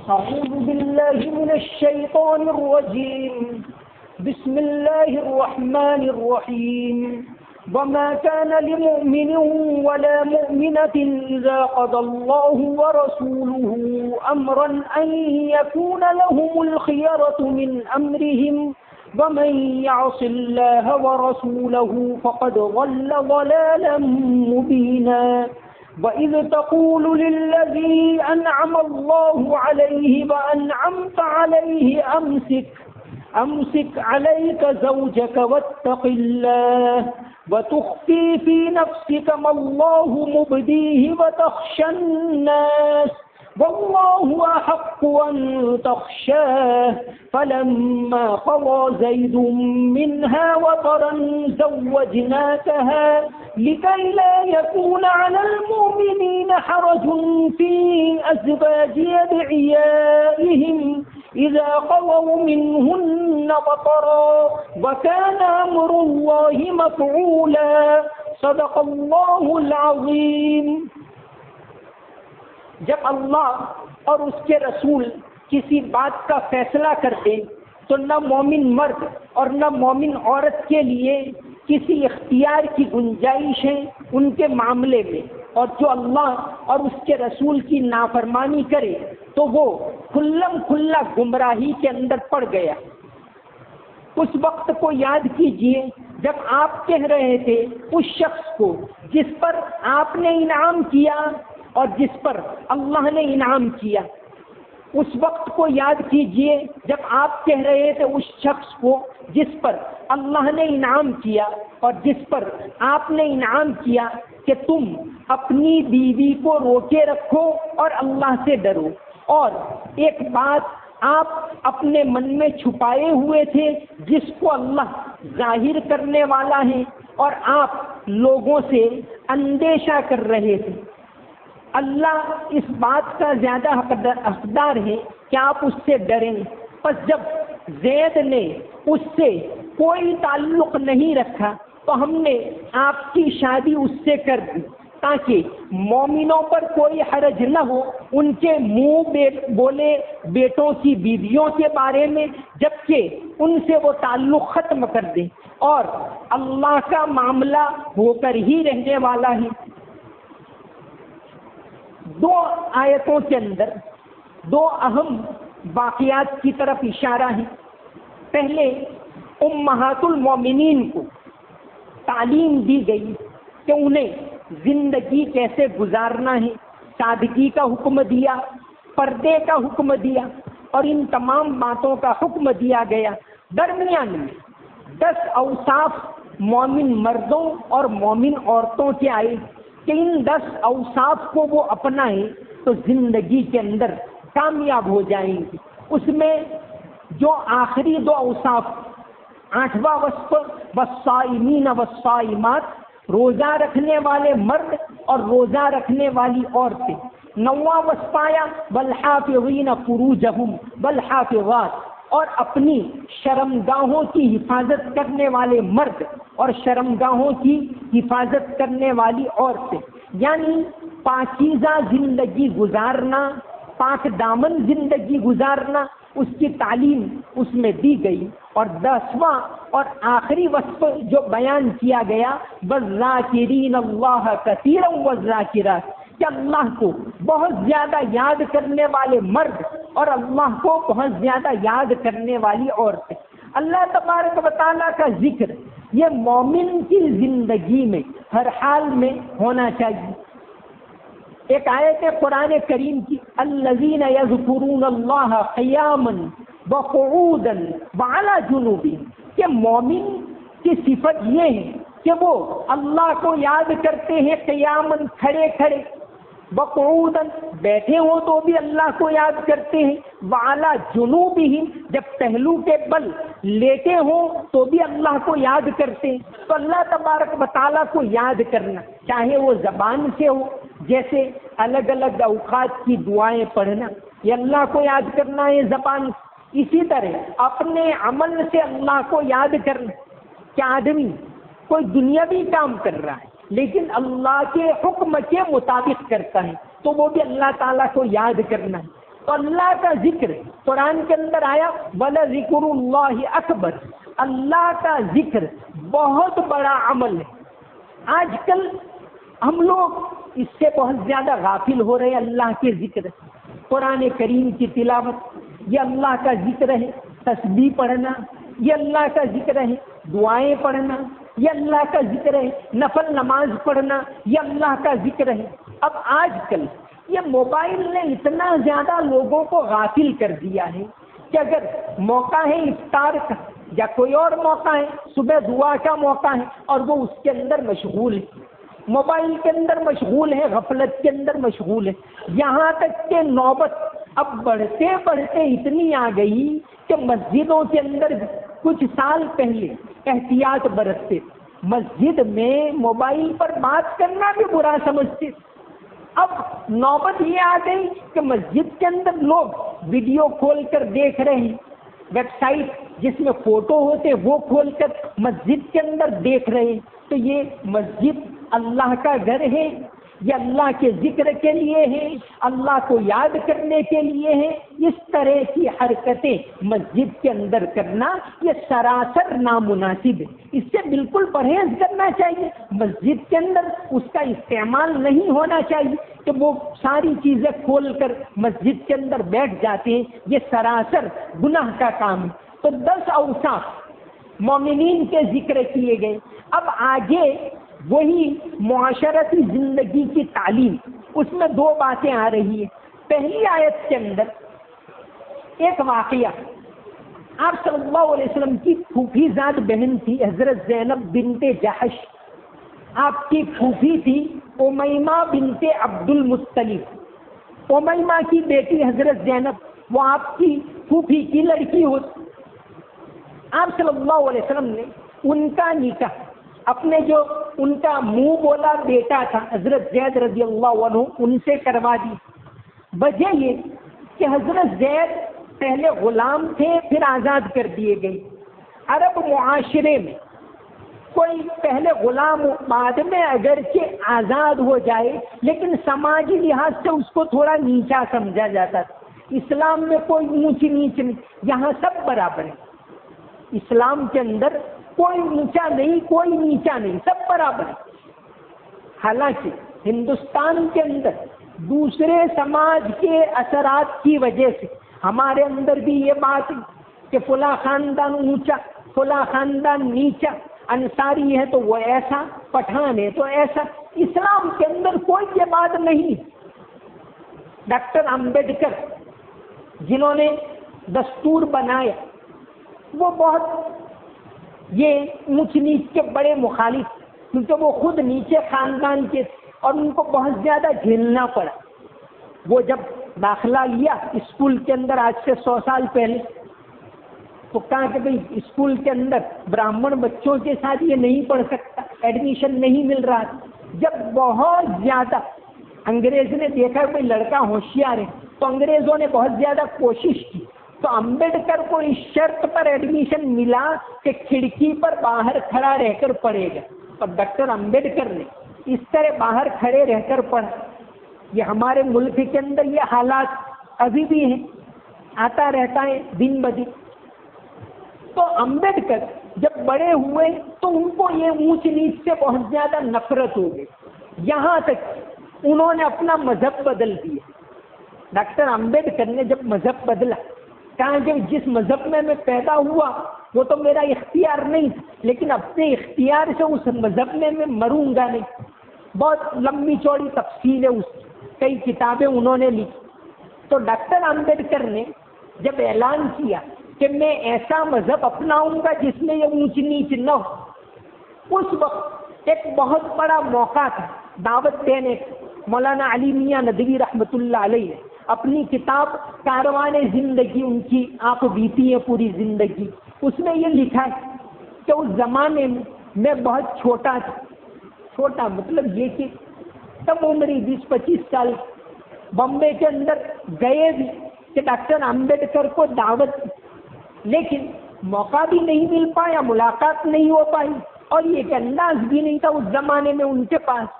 أعوذ بالله من الشيطان الرجيم. بسم الله الرحمن الرحيم. وما كان لمؤمن ولا مؤمنة إذا قضى الله ورسوله أمرا أن يكون لهم الخيرة من أمرهم ومن يعص الله ورسوله فقد ضل ضلالا مبينا. وَإِذْ تَقُولُ لِلَّذِي أَنْعَمَ اللَّهُ عَلَيْهِ وَأَنْعَمْتَ عَلَيْهِ أمسك عليك زوجك واتق الله وتخفي في نفسك ما الله مبديه وتخشى الناس والله أحق أن تخشاه فلما قضى زيد منها وطرا زوجناكها لكي لا يكون على المؤمنين حرج في أزواج أدعيائهم إذا قضوا منهن وطرا وكان أمر الله مفعولا. صدق اللہ العظیم. جب اللہ اور اس کے رسول کسی بات کا فیصلہ کرتے تو نہ مومن مرد اور نہ مومن عورت کے لیے کسی اختیار کی گنجائش ہے ان کے معاملے میں، اور جو اللہ اور اس کے رسول کی نافرمانی کرے تو وہ کھلم کھلا گمراہی کے اندر پڑ گیا. اس وقت کو یاد کیجئے جب آپ کہہ رہے تھے اس شخص کو جس پر آپ نے انعام کیا اور جس پر اللہ نے انعام کیا. اس وقت کو یاد کیجئے جب آپ کہہ رہے تھے اس شخص کو جس پر اللہ نے انعام کیا اور جس پر آپ نے انعام کیا کہ تم اپنی بیوی کو روکے رکھو اور اللہ سے ڈرو. اور ایک بات آپ اپنے من میں چھپائے ہوئے تھے جس کو اللہ ظاہر کرنے والا ہے اور آپ لوگوں سے اندیشہ کر رہے تھے. اللہ اس بات کا زیادہ حقدار ہے کہ آپ اس سے ڈریں. پس جب زید نے اس سے کوئی تعلق نہیں رکھا تو ہم نے آپ کی شادی اس سے کر دی تاکہ مومنوں پر کوئی حرج نہ ہو ان کے منہ بولے بیٹوں کی بیویوں کے بارے میں، جبکہ ان سے وہ تعلق ختم کر دیں. اور اللہ کا معاملہ ہو کر ہی رہنے والا ہے. دو آیتوں کے اندر دو اہم واقعات کی طرف اشارہ ہے. پہلے امہات المومنین کو تعلیم دی گئی کہ انہیں زندگی کیسے گزارنا ہے، سادگی کا حکم دیا، پردے کا حکم دیا اور ان تمام باتوں کا حکم دیا گیا. درمیان میں 10 اوصاف مومن مردوں اور مومن عورتوں کے آئے کہ ان 10 اوصاف کو وہ اپنائیں تو زندگی کے اندر کامیاب ہو جائیں گے. اس میں جو آخری 2 اوصاف، 8واں وصف والصائمین والصائمات، روزہ رکھنے والے مرد اور روزہ رکھنے والی عورتیں. 9واں وصف آیا والحافظین فروجہم والحافظات، اور اپنی شرمگاہوں کی حفاظت کرنے والے مرد اور شرمگاہوں کی حفاظت کرنے والی عورتیں. یعنی پاکیزہ زندگی گزارنا، پاک دامن زندگی گزارنا، اس کی تعلیم اس میں دی گئی. اور 10واں اور آخری وصف جو بیان کیا گیا والذاکرین اللہ کثیرا والذاکرات، کہ اللہ کو بہت زیادہ یاد کرنے والے مرد اور اللہ کو بہت زیادہ یاد کرنے والی عورتیں. اللہ تبارک و تعالیٰ کا ذکر یہ مومن کی زندگی میں ہر حال میں ہونا چاہیے. ایک آیت قرآن کریم کی الذین یذکرون اللہ قیاما وقعودا وعلی جنوبہم، کہ مومن کی صفت یہ ہے کہ وہ اللہ کو یاد کرتے ہیں قیاماً، کھڑے کھڑے، وقعودا بیٹھے ہوں تو بھی اللہ کو یاد کرتے ہیں، وعلی جنوبہم جب پہلو کے بل لیٹے ہوں تو بھی اللہ کو یاد کرتے ہیں. تو اللہ تبارک و تعالیٰ کو یاد کرنا چاہے وہ زبان سے ہو، جیسے الگ الگ اوقات کی دعائیں پڑھنا، یہ اللہ کو یاد کرنا ہے زبان. اسی طرح اپنے عمل سے اللہ کو یاد کرنا. کہ آدمی کوئی دنیاوی کام کر رہا ہے لیکن اللہ کے حکم کے مطابق کرتا ہے تو وہ بھی اللہ تعالیٰ کو یاد کرنا ہے. تو اللہ کا ذکر قرآن کے اندر آیا وَلَذِكْرُ اللَّهِ اکبر، اللہ کا ذکر بہت بڑا عمل ہے۔ آج کل ہم لوگ اس سے بہت زیادہ غافل ہو رہے ہیں۔ اللہ کے ذکر، قرآن کریم کی تلاوت، یہ اللہ کا ذکر ہے۔ تسبیح پڑھنا یہ اللہ کا ذکر ہے۔ دعائیں پڑھنا یہ اللہ کا ذکر ہے۔ نفل نماز پڑھنا یہ اللہ کا ذکر ہے۔ اب آج کل یہ موبائل نے اتنا زیادہ لوگوں کو غافل کر دیا ہے کہ اگر موقع ہے افطار کا یا کوئی اور موقع ہے، صبح دعا کا موقع ہے، اور وہ اس کے اندر مشغول ہے، موبائل کے اندر مشغول ہے، غفلت کے اندر مشغول ہے۔ یہاں تک کہ نوبت اب بڑھتے بڑھتے اتنی آ گئی کہ مسجدوں کے اندر کچھ سال پہلے احتیاط برتتے، مسجد میں موبائل پر بات کرنا بھی برا سمجھتے۔ اب نوبت یہ آ گئی کہ مسجد کے اندر لوگ ویڈیو کھول کر دیکھ رہے ہیں، ویب سائٹ جس میں فوٹو ہوتے وہ کھول کر مسجد کے اندر دیکھ رہے ہیں۔ تو یہ مسجد اللہ کا گھر ہے، یہ اللہ کے ذکر کے لیے ہے، اللہ کو یاد کرنے کے لیے ہے۔ اس طرح کی حرکتیں مسجد کے اندر کرنا یہ سراسر نامناسب ہے، اس سے بالکل پرہیز کرنا چاہیے۔ مسجد کے اندر اس کا استعمال نہیں ہونا چاہیے کہ وہ ساری چیزیں کھول کر مسجد کے اندر بیٹھ جاتے ہیں، یہ سراسر گناہ کا کام ہے۔ تو 10 اوصاف مومنین کے ذکر کیے گئے۔ اب آگے وہی معاشرتی زندگی کی تعلیم، اس میں 2 باتیں آ رہی ہیں۔ پہلی آیت کے اندر ایک واقعہ، آپ صلی اللہ علیہ وسلم کی پھوپھی زاد بہن تھی حضرت زینب بنت جحش، آپ کی پھوپھی تھی امیمہ بنت عبد المطلب، امیمہ کی بیٹی حضرت زینب وہ آپ کی پھوپھی کی لڑکی ہوتی۔ آپ صلی اللہ علیہ وسلم نے ان کا نکاح اپنے جو ان کا منہ بولا بیٹا تھا حضرت زید رضی اللہ عنہ ان سے کروا دی۔ وجہ یہ کہ حضرت زید پہلے غلام تھے، پھر آزاد کر دیے گئے۔ عرب معاشرے میں کوئی پہلے غلام بعد میں اگرچہ آزاد ہو جائے لیکن سماجی لحاظ سے اس کو تھوڑا نیچا سمجھا جاتا تھا۔ اسلام میں کوئی اونچ نیچ نہیں، یہاں سب برابر ہے۔ اسلام کے اندر کوئی اونچا نہیں، کوئی نیچا نہیں، سب برابر ہے۔ حالانکہ ہندوستان کے اندر دوسرے سماج کے اثرات کی وجہ سے ہمارے اندر بھی یہ بات کہ فلاں خاندان اونچا، فلاں خاندان نیچا، انصاری ہے تو وہ ایسا، پٹھان ہے تو ایسا۔ اسلام کے اندر کوئی یہ بات نہیں۔ ڈاکٹر امبیڈکر جنہوں نے دستور بنایا وہ بہت یہ اونچ نیچ کے بڑے مخالف، کیونکہ وہ خود نیچے خاندان کے اور ان کو بہت زیادہ جھیلنا پڑا۔ وہ جب داخلہ لیا اسکول کے اندر آج سے 100 سال پہلے تو کہا کہ بھئی اسکول کے اندر برہمن بچوں کے ساتھ یہ نہیں پڑھ سکتا، ایڈمیشن نہیں مل رہا۔ جب بہت زیادہ انگریز نے دیکھا کہ لڑکا ہوشیار ہے تو انگریزوں نے بہت زیادہ کوشش کی تو امبیڈکر کو اس شرط پر ایڈمیشن ملا کہ کھڑکی پر باہر کھڑا رہ کر پڑھے گا، اور ڈاکٹر امبیڈکر نے اس طرح باہر کھڑے رہ کر پڑھا۔ یہ ہمارے ملک کے اندر یہ حالات ابھی بھی ہیں، آتا رہتا ہے دن بدن۔ تو امبیڈکر جب بڑے ہوئے تو ان کو یہ اونچ نیچ سے بہت زیادہ نفرت ہو گئی، یہاں تک انہوں نے اپنا مذہب بدل دیا۔ ڈاکٹر امبیڈکر نے جب مذہب بدلا، کہا کہ جس مذہب میں میں پیدا ہوا وہ تو میرا اختیار نہیں، لیکن اپنے اختیار سے اس مذہب میں میں مروں گا نہیں۔ بہت لمبی چوڑی تفصیل ہے، اس کئی کتابیں انہوں نے لکھی۔ تو ڈاکٹر امبیڈکر نے جب اعلان کیا کہ میں ایسا مذہب اپناؤں گا جس میں یہ اونچ نیچ نہ ہو، اس وقت ایک بہت بڑا موقع تھا دعوت دینے کا۔ مولانا علی میاں ندوی رحمۃ اللہ علیہ نے اپنی کتاب کاروان زندگی، ان کی آپ بیتی ہے پوری زندگی، اس میں یہ لکھا ہے کہ اس زمانے میں بہت چھوٹا تھا۔ چھوٹا مطلب یہ کہ کم عمری 20-25 سال، بمبے کے اندر گئے بھی کہ ڈاکٹر امبیڈکر کو دعوت، لیکن موقع بھی نہیں مل پایا، ملاقات نہیں ہو پائی، اور یہ کہ انداز بھی نہیں تھا اس زمانے میں ان کے پاس۔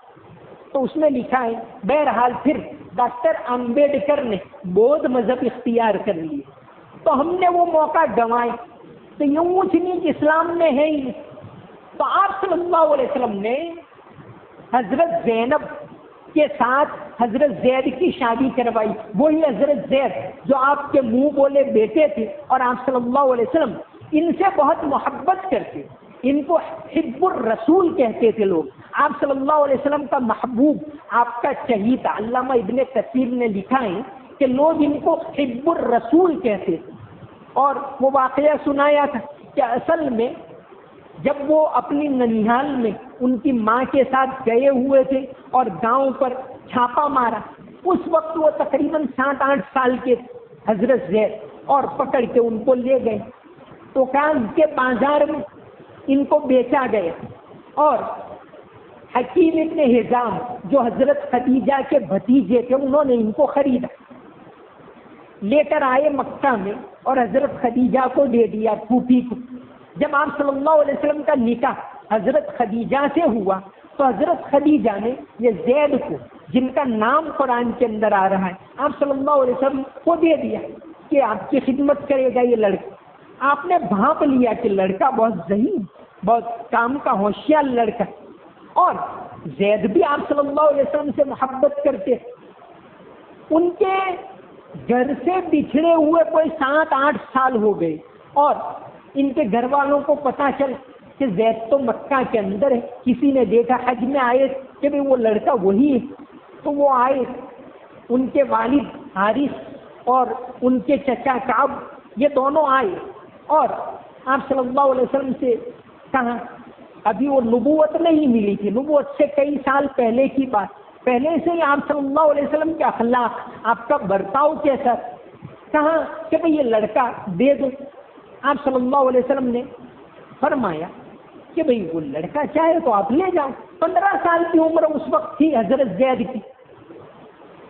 تو اس میں لکھا ہے بہرحال پھر ڈاکٹر امبیڈکر نے بودھ مذہب اختیار کر لیے تو ہم نے وہ موقع گنوائے. تو یہ اونچ نیچ اسلام میں ہے ہی. تو آپ صلی اللہ علیہ وسلم نے حضرت زینب کے ساتھ حضرت زید کی شادی کروائی. وہی حضرت زید جو آپ کے منہ بولے بیٹے تھے اور آپ صلی اللہ علیہ وسلم ان سے بہت محبت کرتے. ان کو حب الرسول کہتے تھے لوگ. آپ صلی اللہ علیہ وسلم کا محبوب، آپ کا چہیتا. علامہ ابن کثیر نے لکھا ہے کہ لوگ ان کو حب الرسول کہتے تھے. اور وہ واقعہ سنایا تھا کہ اصل میں جب وہ اپنی ننیھال میں ان کی ماں کے ساتھ گئے ہوئے تھے اور گاؤں پر چھاپا مارا، اس وقت وہ تقریباً 7-8 سال کے حضرت زید، اور پکڑ کے ان کو لے گئے. تو کان کے بازار میں ان کو بیچا گیا اور حکیم ابن حزام جو حضرت خدیجہ کے بھتیجے تھے انہوں نے ان کو خریدا. لے کر آئے مکہ میں اور حضرت خدیجہ کو دے دیا، پھوپھی کو. جب آپ صلی اللہ علیہ وسلم کا نکاح حضرت خدیجہ سے ہوا تو حضرت خدیجہ نے یہ زید کو، جن کا نام قرآن کے اندر آ رہا ہے، آپ صلی اللہ علیہ وسلم کو دے دیا کہ آپ کی خدمت کرے گا یہ لڑکا. آپ نے بھانپ لیا کہ لڑکا بہت ذہین، بہت کام کا ہوشیار لڑکا. اور زید بھی آپ صلی اللہ علیہ وسلم سے محبت کرتے. ان کے گھر سے بچھڑے ہوئے کوئی 7-8 سال ہو گئے اور ان کے گھر والوں کو پتا چل کہ زید تو مکہ کے اندر ہے. کسی نے دیکھا، حج میں آئے کہ وہ لڑکا وہی ہے. تو وہ آئے، ان کے والد حارث اور ان کے چچا کعب، یہ دونوں آئے اور آپ صلی اللہ علیہ وسلم سے کہا. ابھی وہ نبوت نہیں ملی تھی، نبوت سے کئی سال پہلے کی بات. پہلے سے ہی آپ صلی اللہ علیہ وسلم کے اخلاق، آپ کا برتاؤ کیسا. کہا کہ بھئی یہ لڑکا دے دو. آپ صلی اللہ علیہ وسلم نے فرمایا کہ بھئی وہ لڑکا چاہے تو آپ لے جاؤ. 15 سال کی عمر اس وقت تھی حضرت زید کی.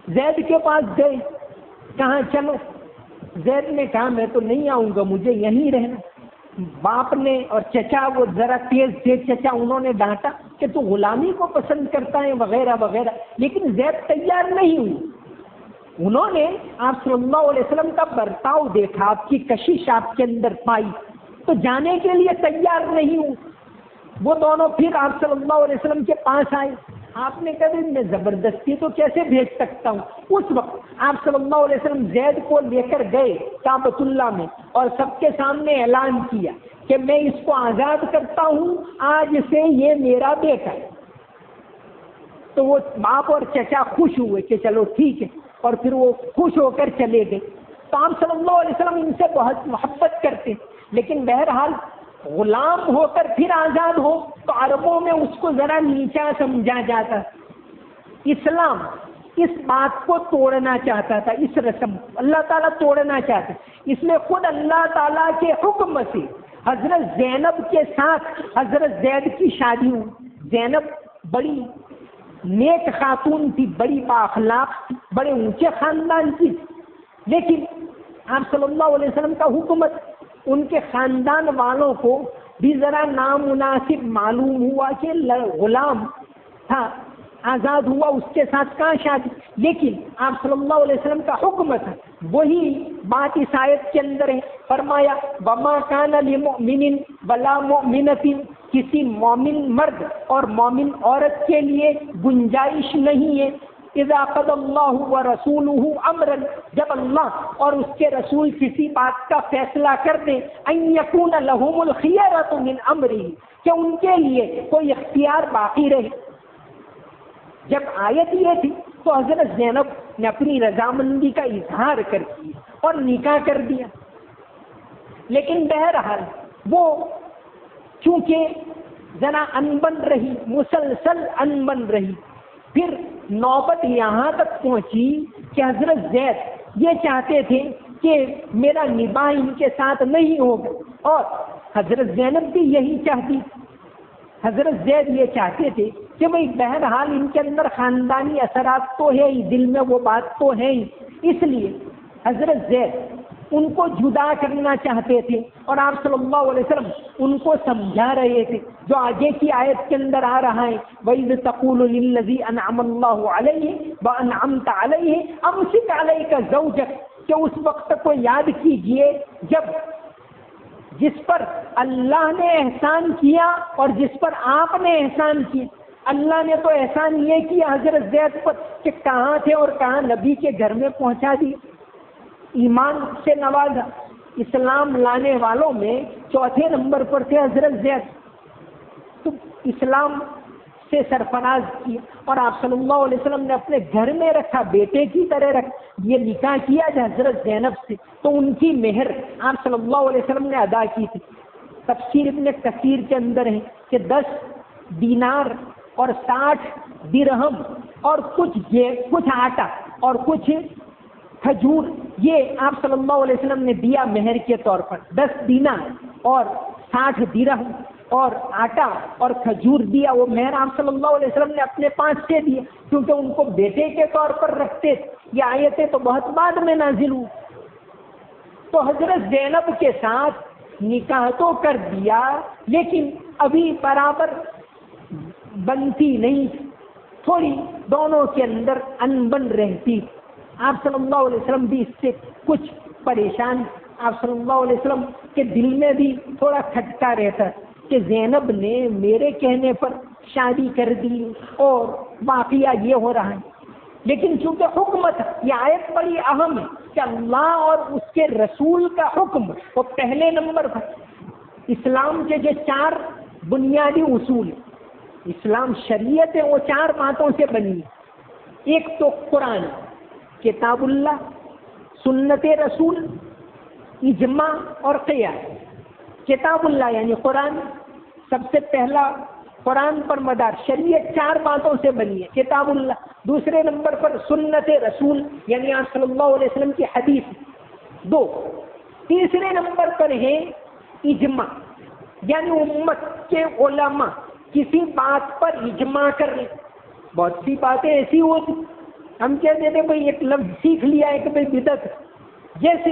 زید کے پاس گئے، کہاں چلو. زید نے کہا میں تو نہیں آؤں گا، مجھے یہیں رہنا. باپ نے اور چچا، وہ ذرا تیز تھے چچا، انہوں نے ڈانٹا کہ تو غلامی کو پسند کرتا ہے وغیرہ وغیرہ. لیکن زید تیار نہیں ہوئی. انہوں نے آپ صلی اللہ علیہ وسلم کا برتاؤ دیکھا، آپ کی کشش آپ کے اندر پائی تو جانے کے لیے تیار نہیں ہوں. وہ دونوں پھر آپ صلی اللہ علیہ وسلم کے پاس آئے. آپ نے کہا میں زبردستی تو کیسے بھیج سکتا ہوں. اس وقت آپ صلی اللہ علیہ وسلم زید کو لے کر گئے کعبۃ اللہ میں اور سب کے سامنے اعلان کیا کہ میں اس کو آزاد کرتا ہوں، آج سے یہ میرا بیٹا ہے. تو وہ باپ اور چچا خوش ہوئے کہ چلو ٹھیک ہے، اور پھر وہ خوش ہو کر چلے گئے. تو آپ صلی اللہ علیہ وسلم ان سے بہت محبت کرتے. لیکن بہرحال غلام ہو کر پھر آزاد ہو تو عربوں میں اس کو ذرا نیچا سمجھا جاتا. اسلام اس بات کو توڑنا چاہتا تھا، اس رسم اللہ تعالیٰ توڑنا چاہتا. اس میں خود اللہ تعالیٰ کے حکم سے حضرت زینب کے ساتھ حضرت زید کی شادی ہوئی. زینب بڑی نیک خاتون تھی، بڑی بااخلاق تھی، بڑے اونچے خاندان کی. لیکن آپ صلی اللہ علیہ وسلم کا حکمت ان کے خاندان والوں کو بھی ذرا نامناسب معلوم ہوا کہ غلام تھا، آزاد ہوا، اس کے ساتھ کہاں شادی. لیکن آپ صلی اللہ علیہ وسلم کا حکم تھا، وہی بات اس آیت کے اندر ہے. فرمایا وما کان لمؤمن ولا مؤمنۃ، کسی مومن مرد اور مومن عورت کے لیے گنجائش نہیں ہے اذا قضى اللہ ورسولہ امرا، جب اللہ اور اس کے رسول کسی بات کا فیصلہ کر دیں، ان یکون لہم الخیرۃ من امرہ، کہ ان کے لیے کوئی اختیار باقی رہے. جب آیت یہ تھی تو حضرت زینب نے اپنی رضامندی کا اظہار کر دیا اور نکاح کر دیا. لیکن بہرحال وہ چونکہ ذرا انبن رہی، مسلسل انبن رہی. پھر نوبت یہاں تک پہنچی کہ حضرت زید یہ چاہتے تھے کہ میرا نباہ ان کے ساتھ نہیں ہوگا، اور حضرت زینب بھی یہی چاہتی. حضرت زید یہ چاہتے تھے کہ بھئی بہرحال ان کے اندر خاندانی اثرات تو ہے ہی، دل میں وہ بات تو ہے ہی. اس لیے حضرت زید ان کو جدا کرنا چاہتے تھے اور آپ صلی اللہ علیہ وسلم ان کو سمجھا رہے تھے. جو آگے کی آیت کے اندر آ رہا ہے وَإِذْ تَقُولُ لِلَّذِي أَنْعَمَ اللَّهُ عَلَيْهِ وَأَنْعَمْتَ عَلَيْهِ أَمْسِكْ عَلَيْكَ زَوْجَكَ، کہ اس وقت کو یاد کیجئے جب جس پر اللہ نے احسان کیا اور جس پر آپ نے احسان کیا. اللہ نے تو احسان یہ کیا حضرت زید پر کہ کہاں تھے اور کہاں نبی کے گھر میں پہنچا دی، ایمان سے نوازا. اسلام لانے والوں میں چوتھے نمبر پر تھے حضرت زید، تو اسلام سے سرفراز کیا اور آپ صلی اللہ علیہ وسلم نے اپنے گھر میں رکھا، بیٹے کی طرح رکھا. یہ نکاح کیا حضرت زینب سے، تو ان کی مہر آپ صلی اللہ علیہ وسلم نے ادا کی تھی. تفسیر ابن کثیر کے اندر ہے کہ 10 دینار اور 60 درہم اور کچھ آٹا اور کچھ کھجور، یہ آپ صلی اللہ علیہ وسلم نے دیا مہر کے طور پر. 10 دینار اور 60 درہم اور آٹا اور کھجور دیا. وہ مہر آپ صلی اللہ علیہ وسلم نے اپنے پاس سے دیا کیونکہ ان کو بیٹے کے طور پر رکھتے. یہ آیتیں تو بہت بعد میں نازل ہوئی. تو حضرت زینب کے ساتھ نکاح تو کر دیا لیکن ابھی برابر بنتی نہیں، تھوڑی دونوں کے اندر انبن رہتی. آپ صلی اللہ علیہ وسلم بھی اس سے کچھ پریشان، آپ صلی اللہ علیہ وسلم کے دل میں بھی تھوڑا کھٹکا رہتا کہ زینب نے میرے کہنے پر شادی کر دی اور واقعہ یہ ہو رہا ہے. لیکن چونکہ حکمت، یہ آیت بڑی اہم ہے کہ اللہ اور اس کے رسول کا حکم وہ پہلے نمبر پر. اسلام کے جو 4 بنیادی اصول، اسلام شریعت ہے، وہ 4 باتوں سے بنی ہے. ایک تو قرآن، کتاب اللہ، سنت رسول، اجماع اور قیاس. کتاب اللہ یعنی قرآن، سب سے پہلا قرآن پر مدار شریعت 4 باتوں سے بنی ہے، کتاب اللہ. دوسرے نمبر پر سنت رسول یعنی آپ صلی اللہ علیہ وسلم کی حدیث 2. تیسرے نمبر پر ہے اجماع یعنی امت کے علماء کسی بات پر اجماع کر لیں. بہت سی باتیں ایسی ہوتی ہم کہتے تھے بھائی ایک لفظ سیکھ لیا ہے کہ بھائی بدعت، جیسے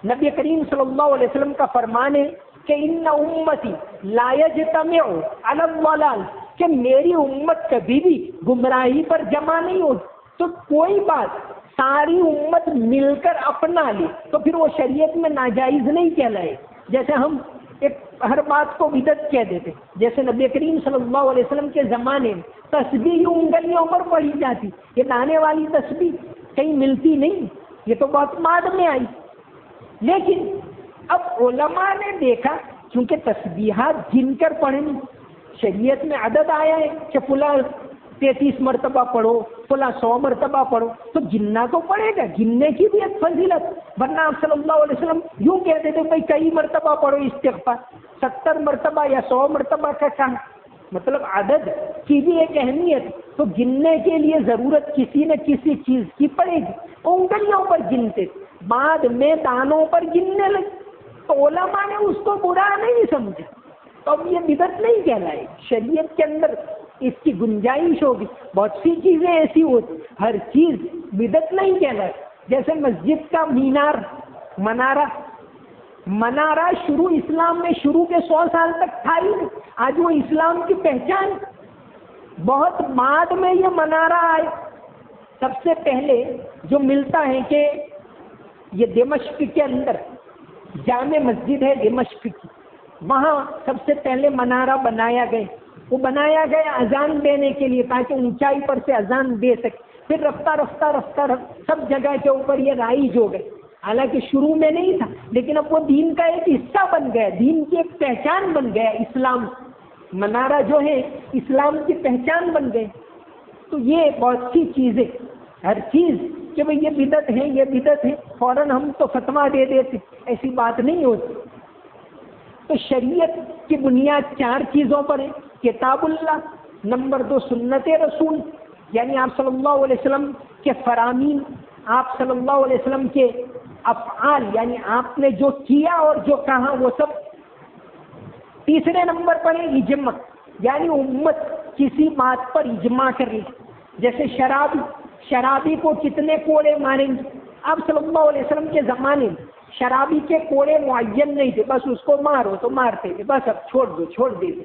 نبی کریم صلی اللہ علیہ وسلم کا فرمان ہے کہ ان امتی لا یجتمع علی الضلال، کہ میری امت کبھی بھی گمراہی پر جمع نہیں ہوتی. تو کوئی بات ساری امت مل کر اپنا لے تو پھر وہ شریعت میں ناجائز نہیں کہلائے. جیسے ہم ہر بات کو بدعت کہہ دیتے، جیسے نبی کریم صلی اللہ علیہ وسلم کے زمانے میں تسبیح انگلیوں پر پڑھی جاتی، یہ دانے والی تسبیح کہیں ملتی نہیں، یہ تو بہت بعد میں آئی. لیکن اب علماء نے دیکھا چونکہ تسبیحات گن کر پڑھیں، شریعت میں عدد آیا ہے کہ فلاں 33 مرتبہ پڑھو، فلاں 100 مرتبہ پڑھو، تو گننا تو پڑے گا، گننے کی بھی ایک فضیلت. ورنہ آپ صلی اللہ علیہ وسلم یوں کہتے تھے بھائی کئی مرتبہ پڑھو استغفار، 70 مرتبہ یا 100 مرتبہ کا کہا، مطلب عدد کی بھی ایک اہمیت. تو گننے کے لیے ضرورت کسی نہ کسی چیز کی پڑے گی. انگلیوں پر گنتے، بعد میں دانوں پر گننے لگے، تو علماء نے اس کو برا نہیں سمجھا، تو اب یہ بدعت نہیں کہلائے. شریعت کے اندر اس کی گنجائش ہوگی. بہت سی چیزیں ایسی ہوتی، ہر چیز بدعت نہیں کہلائے. جیسے مسجد کا منارہ شروع اسلام میں شروع کے 100 سال تک تھا ہی نہیں. آج وہ اسلام کی پہچان، بہت بعد میں یہ منارہ آئے. سب سے پہلے جو ملتا ہے کہ یہ دمشق کے اندر جامع مسجد ہے دمشق کی، وہاں سب سے پہلے منارہ بنایا گیا. وہ بنایا گیا اذان دینے کے لیے تاکہ اونچائی پر سے اذان دے سکے. پھر رفتہ سب جگہ کے اوپر یہ رائج ہو گئے. حالانکہ شروع میں نہیں تھا لیکن اب وہ دین کا ایک حصہ بن گیا، دین کی ایک پہچان بن گیا. اسلام منارہ جو ہے اسلام کی پہچان بن گئے. تو یہ بہت سی چیزیں، ہر چیز کہ بھئی یہ بدعت ہے یہ بدعت ہے فوراً ہم تو فتویٰ دے دیتے، ایسی بات نہیں ہوتی. تو شریعت کی بنیاد 4 چیزوں پر ہے، کتاب اللہ، نمبر 2 سنت رسول یعنی آپ صلی اللہ علیہ وسلم کے فرامین، آپ صلی اللہ علیہ وسلم کے افعال یعنی آپ نے جو کیا اور جو کہا وہ سب. تیسرے نمبر پر ہے اجماع یعنی امت کسی بات پر اجماع کر لی. جیسے شرابی کو کتنے کوڑے ماریں گے؟ آپ صلی اللہ علیہ وسلم کے زمانے میں شرابی کے کوڑے معین نہیں تھے، بس اس کو مارو تو مارتے تھے، بس اب چھوڑ دو چھوڑ دیتے۔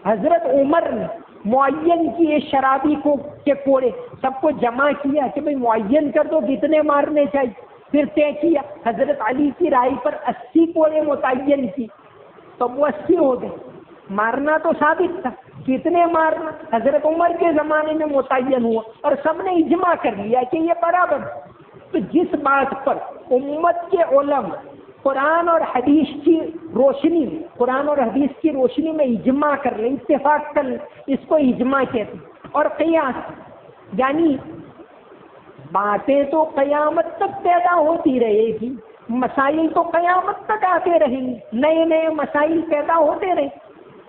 حضرت عمر نے معین کیے شرابی کو کے کوڑے، سب کو جمع کیا کہ بھئی معین کر دو کتنے مارنے چاہیے، پھر طے کیا۔ حضرت علی کی رائے پر 80 کوڑے متعین کی، تو وہ 80 ہو گئے۔ مارنا تو ثابت تھا، کتنے مارنا حضرت عمر کے زمانے میں متعین ہوا اور سب نے اجماع کر لیا کہ یہ برابر۔ تو جس بات پر امت کے علماء قرآن اور حدیث کی روشنی میں، قرآن اور حدیث کی روشنی میں اجماع کر لیں، اتفاق کر لیں، اس کو اجماع کہتے ہیں۔ اور قیاس یعنی باتیں تو قیامت تک پیدا ہوتی رہے گی، مسائل تو قیامت تک آتے رہیں گے، نئے نئے مسائل پیدا ہوتے رہے۔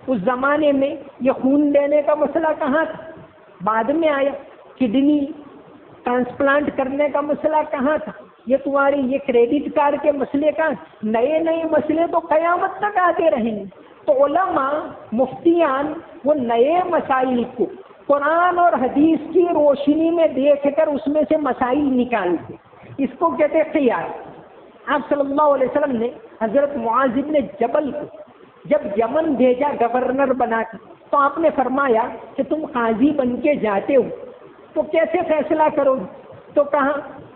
اس زمانے میں یہ خون دینے کا مسئلہ کہاں تھا؟ بعد میں آیا۔ کڈنی ٹرانسپلانٹ کرنے کا مسئلہ کہاں تھا؟ یہ تمہاری یہ کریڈٹ کارڈ کے مسئلے کہاں؟ نئے نئے مسئلے تو قیامت تک آتے رہیں گے۔ تو علماء مفتیان وہ نئے مسائل کو قرآن اور حدیث کی روشنی میں دیکھ کر اس میں سے مسائل نکالتے، اس کو کہتے ہیں قیاس۔ آپ صلی اللہ علیہ وسلم نے حضرت معاذ بن جبل کو جب یمن بھیجا گورنر بنا کر، تو آپ نے فرمایا کہ تم قاضی بن کے جاتے ہو تو کیسے فیصلہ کرو گے؟ تو کہا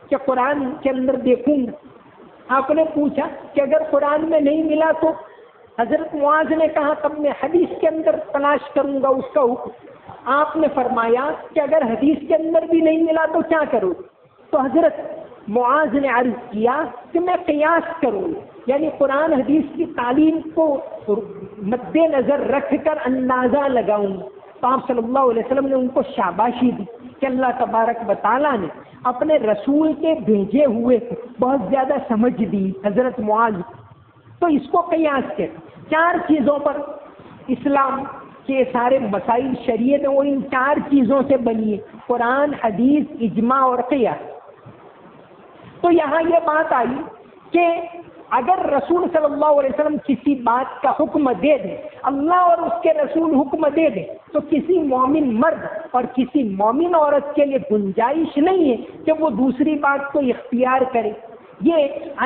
کہ قرآن کے اندر دیکھوں گا۔ آپ نے پوچھا کہ اگر قرآن میں نہیں ملا تو؟ حضرت معاذ نے کہا تب میں حدیث کے اندر تلاش کروں گا اس کا حکم۔ آپ نے فرمایا کہ اگر حدیث کے اندر بھی نہیں ملا تو کیا کرو؟ تو حضرت معاذ نے عرض کیا کہ میں قیاس کروں، یعنی قرآن حدیث کی تعلیم کو مد نظر رکھ کر اندازہ لگاؤں۔ تو آپ صلی اللہ علیہ وسلم نے ان کو شاباشی دی کہ اللہ تبارک و تعالیٰ نے اپنے رسول کے بھیجے ہوئے بہت زیادہ سمجھ دی حضرت معاذ۔ تو اس کو قیاس کہتے ہیں۔ 4 چیزوں پر اسلام کے سارے مسائل شریعت ہیں، وہ ان 4 چیزوں سے بنی ہے: قرآن، حدیث، اجماع اور قیاس۔ تو یہاں یہ بات آئی کہ اگر رسول صلی اللہ علیہ وسلم کسی بات کا حکم دے دیں، اللہ اور اس کے رسول حکم دے دیں، تو کسی مومن مرد اور کسی مومن عورت کے لیے گنجائش نہیں ہے کہ وہ دوسری بات کو اختیار کرے۔ یہ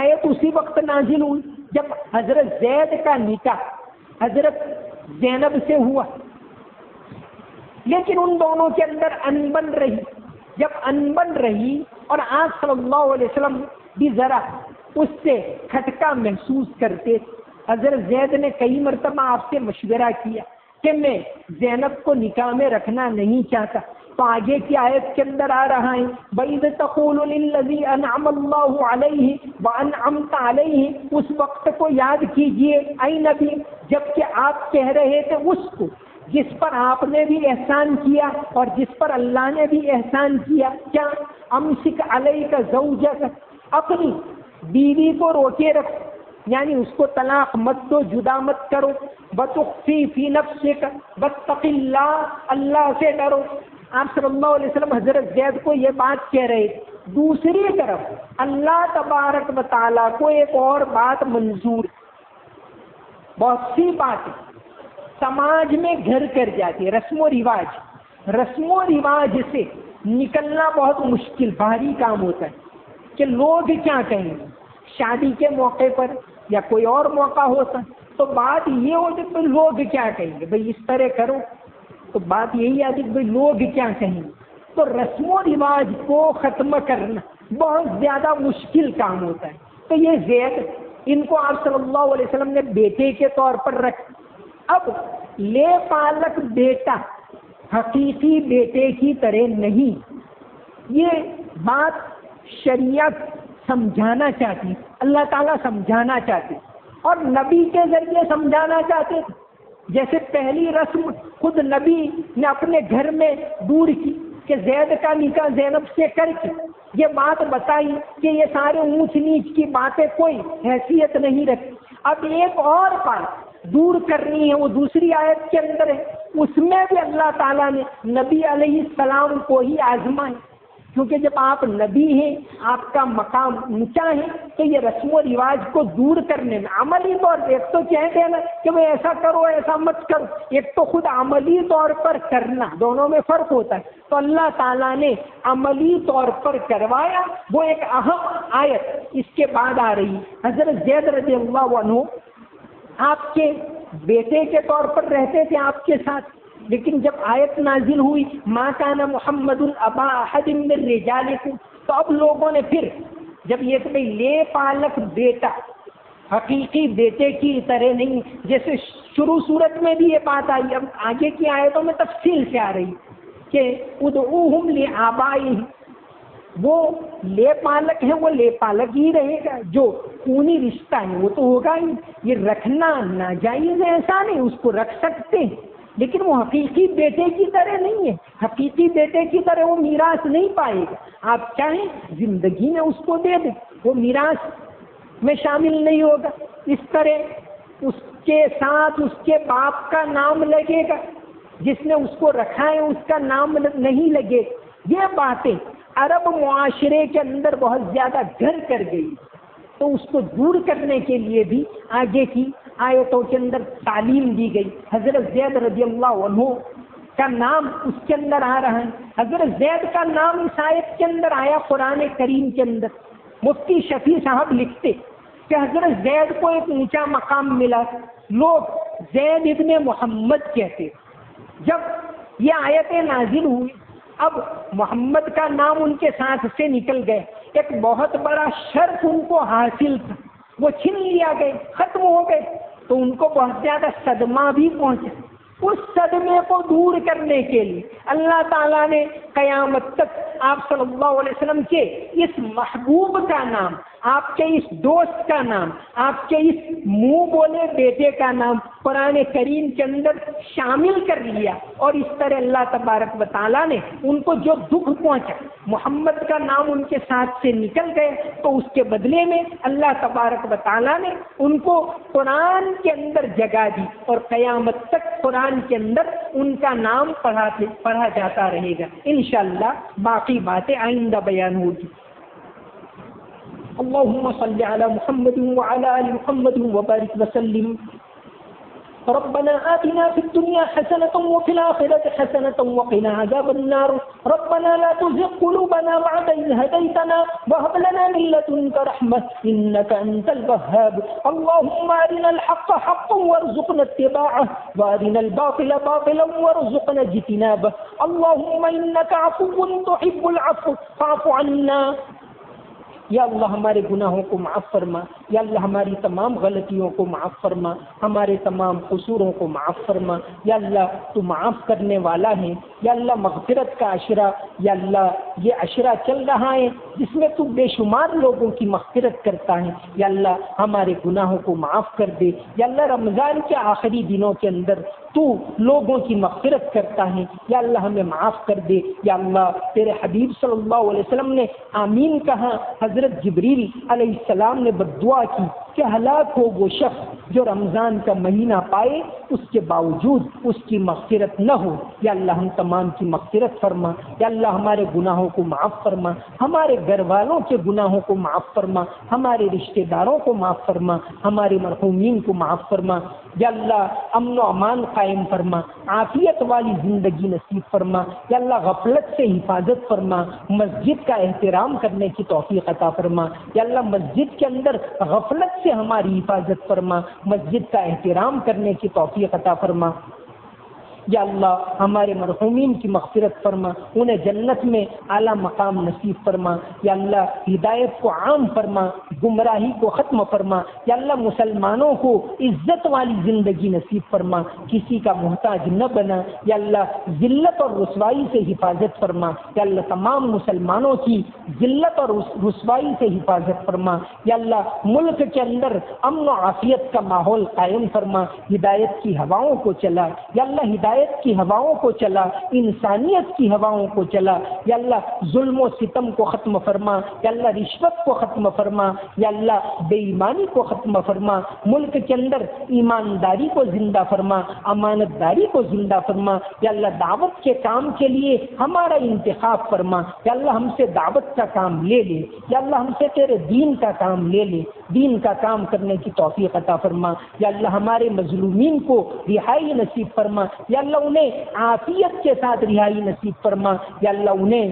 آیت اسی وقت نازل ہوئی جب حضرت زید کا نکاح حضرت زینب سے ہوا، لیکن ان دونوں کے اندر انبن رہی۔ جب انبن رہی اور آپ صلی اللہ علیہ وسلم بھی ذرا اس سے کھٹکا محسوس کرتے، حضرت زید نے کئی مرتبہ آپ سے مشورہ کیا کہ میں زینب کو نکاح میں رکھنا نہیں چاہتا۔ تو آگے کی آیت کے اندر آ رہا ہے وَإِذْ تَقُولُ لِلَّذِي أَنْعَمَ اللَّهُ عَلَيْهِ وَأَنْعَمْتَ عَلَيْهِ، اس وقت کو یاد کیجئے اے نبی جبکہ آپ کہہ رہے تھے اس کو جس پر آپ نے بھی احسان کیا اور جس پر اللہ نے بھی احسان کیا۔ کیا؟ امسک علیک زوجک، اپنی بیوی کو روکے رکھ، یعنی اس کو طلاق مت دو، جدا مت کرو۔ وتخفی فی نفسک واتق اللہ، اللہ سے ڈرو۔ آپ صلی اللہ علیہ وسلم حضرت زید کو یہ بات کہہ رہے تھے۔ دوسری طرف اللہ تبارک و تعالیٰ کو ایک اور بات منظور، بہت سی باتیں سماج میں گھر کر جاتی ہے، رسم و رواج سے نکلنا بہت مشکل بھاری کام ہوتا ہے کہ لوگ کیا کہیں گے۔ شادی کے موقع پر یا کوئی اور موقع ہوتا تو بات یہ ہوتی کہ لوگ کیا کہیں گے، بھئی اس طرح کرو، تو بات یہی آتی کہ بھئی لوگ کیا کہیں گے۔ تو رسم و رواج کو ختم کرنا بہت زیادہ مشکل کام ہوتا ہے۔ تو یہ زید، ان کو آپ صلی اللہ علیہ وسلم نے بیٹے کے طور پر رکھ۔ اب لے پالک بیٹا حقیقی بیٹے کی طرح نہیں، یہ بات شریعت سمجھانا چاہتی، اللہ تعالیٰ سمجھانا چاہتے اور نبی کے ذریعے سمجھانا چاہتے۔ جیسے پہلی رسم خود نبی نے اپنے گھر میں دور کی کہ زید کا نکاح زینب سے کر کے یہ بات بتائی کہ یہ سارے اونچ نیچ کی باتیں کوئی حیثیت نہیں رکھتی۔ اب ایک اور بات دور کرنی ہے، وہ دوسری آیت کے اندر ہے، اس میں بھی اللہ تعالیٰ نے نبی علیہ السلام کو ہی آزمائے کیونکہ جب آپ نبی ہیں، آپ کا مقام اونچا ہے، تو یہ رسم و رواج کو دور کرنے میں عملی طور پہ ایک تو کہہ دینا کہ وہ ایسا کرو ایسا مت کرو، ایک تو خود عملی طور پر کرنا، دونوں میں فرق ہوتا ہے۔ تو اللہ تعالیٰ نے عملی طور پر کروایا، وہ ایک اہم آیت اس کے بعد آ رہی۔ حضرت زید رضی اللہ عنہ آپ کے بیٹے کے طور پر رہتے تھے آپ کے ساتھ، لیکن جب آیت نازل ہوئی ما کان محمد ابا احد من رجالکم، تو اب لوگوں نے پھر جب یہ کہ لے پالک بیٹا حقیقی بیٹے کی طرح نہیں، جیسے شروع صورت میں بھی یہ بات آئی، اب آگے کی آیتوں میں تفصیل سے آ رہی کہ ادعوہم لآبائہم، وہ لے پالک ہیں، وہ لے پالک ہی رہے گا، جو خونی رشتہ ہے وہ تو ہوگا ہی، یہ رکھنا ناجائز ہے ایسا نہیں، اس کو رکھ سکتے ہیں، لیکن وہ حقیقی بیٹے کی طرح نہیں ہے، حقیقی بیٹے کی طرح وہ میراث نہیں پائے گا، آپ چاہیں زندگی میں اس کو دے دیں، وہ میراث میں شامل نہیں ہوگا، اس طرح اس کے ساتھ اس کے باپ کا نام لگے گا، جس نے اس کو رکھا ہے اس کا نام نہیں لگے۔ یہ باتیں عرب معاشرے کے اندر بہت زیادہ گھر کر گئی، تو اس کو دور کرنے کے لیے بھی آگے کی آیتوں کے اندر تعلیم دی گئی۔ حضرت زید رضی اللہ عنہ کا نام اس کے اندر آ رہا ہے، حضرت زید کا نام اس آیت کے اندر آیا قرآن کریم کے اندر۔ مفتی شفیع صاحب لکھتے کہ حضرت زید کو ایک اونچا مقام ملا، لوگ زید ابن محمد کہتے۔ جب یہ آیتیں نازل ہوئی، اب محمد کا نام ان کے ساتھ سے نکل گئے، ایک بہت بڑا شرف ان کو حاصل تھا، وہ چھین لیا گئے، ختم ہو گئے، تو ان کو بہت زیادہ صدمہ بھی پہنچا۔ اس صدمے کو دور کرنے کے لیے اللہ تعالیٰ نے قیامت تک آپ صلی اللہ علیہ وسلم کے اس محبوب کا نام، آپ کے اس دوست کا نام، آپ کے اس منہ بولے بیٹے کا نام قرآن کریم کے اندر شامل کر لیا، اور اس طرح اللہ تبارک و تعالیٰ نے ان کو جو دکھ پہنچا، محمد کا نام ان کے ساتھ سے نکل گئے، تو اس کے بدلے میں اللہ تبارک و تعالیٰ نے ان کو قرآن کے اندر جگہ دی، اور قیامت تک قرآن کے اندر ان کا نام پڑھا جاتا رہے گا۔ انشاءاللہ باقی باتیں آئندہ بیان ہوگی۔ اللهم صل على محمد وعلى آل محمد وبارك وسلم۔ ربنا آتنا في الدنيا حسنة وفي الآخرة حسنة وقنا عذاب النار، ربنا لا تزغ قلوبنا بعد إذ هديتنا وهب لنا من لدنك رحمة إنك أنت الوهاب، اللهم أرنا الحق حقا وارزقنا اتباعه وأرنا الباطل باطلا وارزقنا اجتنابه، اللهم إنك عفو تحب العفو فاعف عنا۔ یا اللہ ہمارے گناہوں کو معاف فرما، یا اللہ ہماری تمام غلطیوں کو معاف فرما، ہمارے تمام قصوروں کو معاف فرما، یا اللہ تو معاف کرنے والا ہے، یا اللہ مغفرت کا عشرہ، یا اللہ یہ عشرہ چل رہا ہے جس میں تو بے شمار لوگوں کی مغفرت کرتا ہے، یا اللہ ہمارے گناہوں کو معاف کر دے، یا اللہ رمضان کے آخری دنوں کے اندر تو لوگوں کی مغفرت کرتا ہے، یا اللہ ہمیں معاف کر دے، یا اللہ تیرے حبیب صلی اللہ علیہ وسلم نے آمین کہا، حضرت جبریل علیہ السلام نے بددعا کی کہ ہلاک ہو وہ شخص جو رمضان کا مہینہ پائے اس کے باوجود اس کی مغفرت نہ ہو، یا اللہ ہم تمام کی مغفرت فرما، یا اللہ ہمارے گناہوں کو معاف فرما، ہمارے گھر والوں کے گناہوں کو معاف فرما، ہمارے رشتہ داروں کو معاف فرما، ہمارے مرحومین کو معاف فرما، یا اللہ امن و امان قائم فرما، عافیت والی زندگی نصیب فرما، یا اللہ غفلت سے حفاظت فرما، مسجد کا احترام کرنے کی توفیق عطا فرما، یا اللہ مسجد کے اندر غفلت سے ہماری حفاظت فرما، مسجد کا احترام کرنے کی توفیق عطا فرما، یا اللہ ہمارے مرحومین کی مغفرت فرما، انہیں جنت میں اعلیٰ مقام نصیب فرما، یا اللہ ہدایت کو عام فرما، گمراہی کو ختم فرما، یا اللہ مسلمانوں کو عزت والی زندگی نصیب فرما، کسی کا محتاج نہ بنا، یا اللہ ذلت اور رسوائی سے حفاظت فرما، یا اللہ تمام مسلمانوں کی ذلت اور رسوائی سے حفاظت فرما، یا اللہ ملک کے اندر امن و عافیت کا ماحول قائم فرما، ہدایت کی ہواؤں کو چلا، یا اللہ ہدایت ہدایت کی ہواؤں کو چلا، انسانیت کی ہواؤں کو چلا۔ یا اللہ ظلم و ستم کو ختم فرما، یا اللہ رشوت کو ختم فرما، یا اللہ بے ایمانی کو ختم فرما، ملک کے اندر ایمانداری کو زندہ فرما، امانت داری کو زندہ فرما۔ یا اللہ دعوت کے کام کے لیے ہمارا انتخاب فرما، یا اللہ ہم سے دعوت کا کام لے لے، یا اللہ ہم سے تیرے دین کا کام لے لے، دین کا کام کرنے کی توفیق عطا فرما۔ یا اللہ ہمارے مظلومین کو رہائی نصیب فرما، یا اللہ انہیں عافیت کے ساتھ رہائی نصیب فرما، یا اللہ انہیں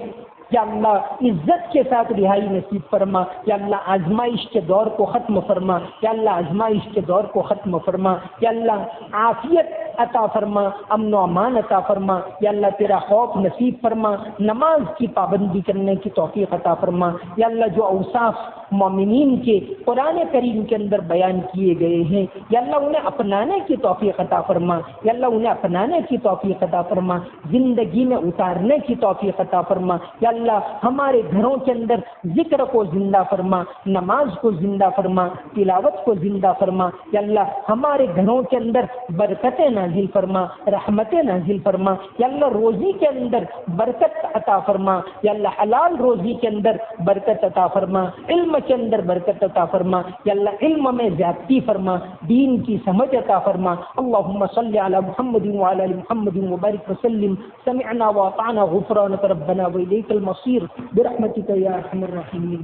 یا اللہ عزت کے ساتھ رہائی نصیب فرما۔ یا اللہ آزمائش کے دور کو ختم فرما، یا اللہ آزمائش کے دور کو ختم فرما، یا اللہ عافیت عطا فرما، امن و امان عطا فرما، یا اللہ تیرا خوف نصیب فرما، نماز کی پابندی کرنے کی توفیق عطا فرما۔ یا اللہ جو اوصاف مومنین کے قرآن کریم کے اندر بیان کیے گئے ہیں، یا اللہ انہیں اپنانے کی توفیق عطا فرما، یا اللہ انہیں اپنانے کی توفیق عطا فرما، زندگی میں اتارنے کی توفیق عطا فرما۔ یا اللہ ہمارے گھروں کے اندر ذکر کو زندہ فرما، نماز کو زندہ فرما، تلاوت کو زندہ فرما۔ یا اللہ ہمارے گھروں کے اندر برکتیں نازل فرما، رحمتیں نازل فرما۔ یا اللہ روزی کے اندر برکت عطا فرما، یا اللہ حلال روزی کے اندر برکت عطا فرما، علم کے اندر برکت عطا فرما۔ یا اللہ علم میں زیادتی فرما، دین کی سمجھ عطا فرما۔ اللہم صلی علی محمد وعلی آل محمد وبارک وسلم۔ سمعنا واطعنا غفرانک ربنا والیک المصیر برحمتک یا ارحم الراحمین۔